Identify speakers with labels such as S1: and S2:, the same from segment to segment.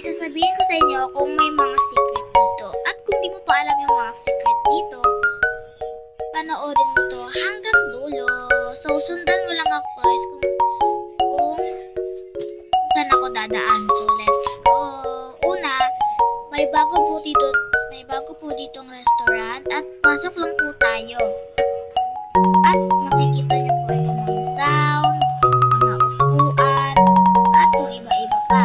S1: sasabihin ko sa inyo kung may mga secret dito. At kung di mo pa alam yung mga secret dito, panoorin mo to hanggang dulo. So, sundan mo lang ako guys kung saan ako dadaan. So, let's go. Una, may bago po ditong restaurant at pasok lang po tayo. At makikita niyo po yung mga sounds, mga upuan, at kung iba-iba pa.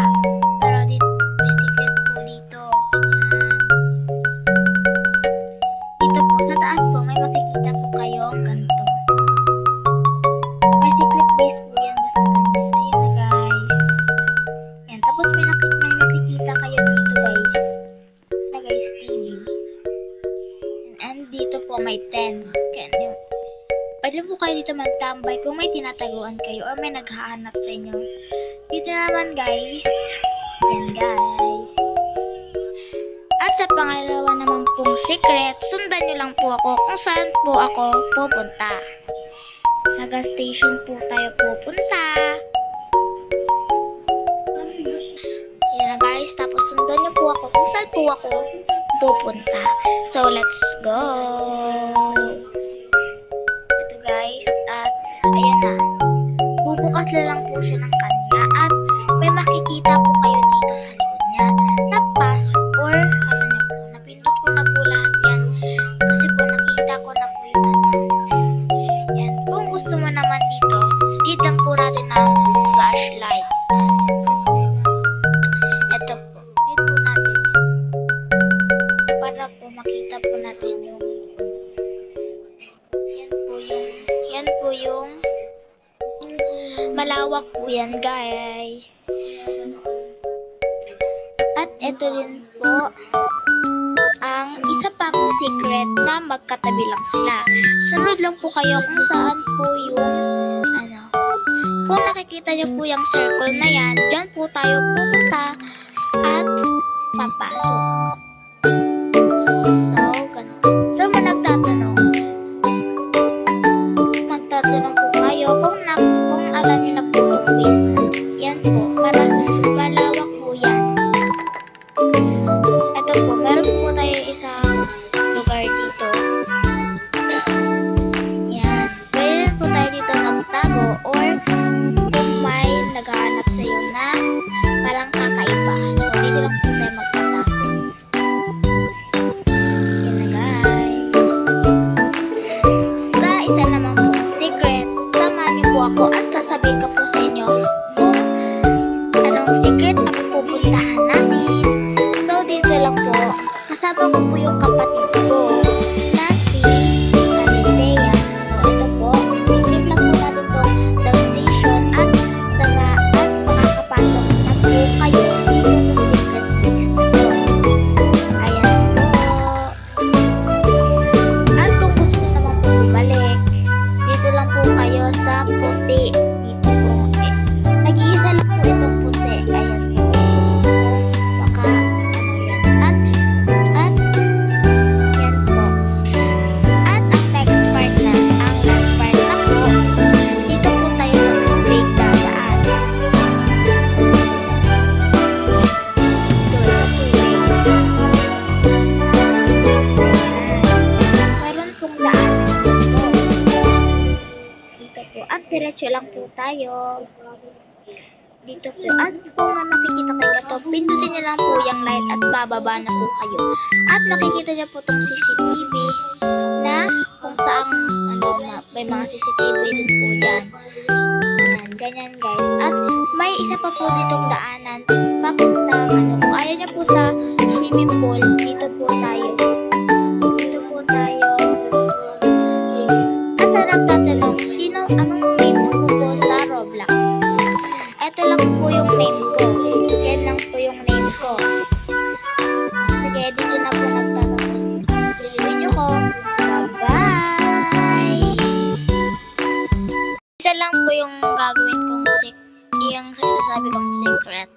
S1: Pero dito, may secret po dito. Ayan. Dito po, sa taas po, may makikita po kayong ganito. May secret base po yan basta ganyan. Ayan guys. Ayan. Tapos may makikita kayo dito guys. Na guys, TV. And dito po may tent. Pwede po kayo dito magtambay kung may tinataguan kayo or may naghahanap sa inyo. Dito naman guys. Yan guys. At sa pangalawa naman pong secret, sundan nyo lang po ako kung saan po ako pupunta. Sa gas station po tayo pupunta. Yan na guys. Tapos sundan nyo po ako kung saan po ako pupunta. So let's go. Guys, at ayan na, bubukas na lang po siya ng kanya at may makikita po kayo dito sa likod niya na password or ano niya po, napindot ko na po lahat yan kasi po nakita ko na po yung yan. Kung gusto mo naman dito, lang po natin ng flashlights. Ito po, need po natin para po makita po natin yung yan po yung malawak po yan guys. At ito din po ang isa pang secret na magkatabi lang sila. Sunod lang po kayo kung saan po yung kung nakikita nyo po yung circle na yan, dyan po tayo pupunta at papasok. So, ganito. So, magtatanong po kayo kung alam nyo na po yung base na. Yan po, para malawak po yan. Ito po, meron po tayo isang lugar dito. Yan. Pwede po tayo dito magtago or kung may naghahanap sa'yo na parang kakaiba. So, dito lang po tayo magtatago. Yan na guys. Sa isa naman po secret, samahan niyo po ako at sasabihin ko po sa inyo kung anong secret ang pupuntahan natin. So, dito lang po, kasama ko po yung kapatid ko na si Alethea. So, ito po, i-click lang po natin itong the station at makakapasok na po kayo dito sa secret place na po. Ayan po. At kung gusto nyo naman po bumalik, dito lang po kayo sa puti. Dito po. Nag-iisa lang po itong puti. Ayan po. Gusto ko baka yan. At yan po. At ang next part na, ang last part na po, dito po tayo sa tubig dadaan. Doon sa tubig. Meron pong daan. Dito po. At diretso lang po tayo. Dito po. At kung makikita kayo ito, pindutin nyo lang po yung light at bababa na po kayo. At makikita nyo po itong CCTV na kung saan may mga CCTV din po dyan. Ayan, ganyan guys. At may isa pa po ditong daanan. Papunta, kung ayaw nyo po sa swimming pool, dito po tayo. Dito po tayo. At sa nagtatanong, anong name mo po sa Roblox? Ito lang po yung name ko. Yan lang po yung name ko. Sige, dito na po nagtatanong. Piliin nyo ko. Bye-bye! Isa lang po yung gagawin kong yung sasabi kong secret.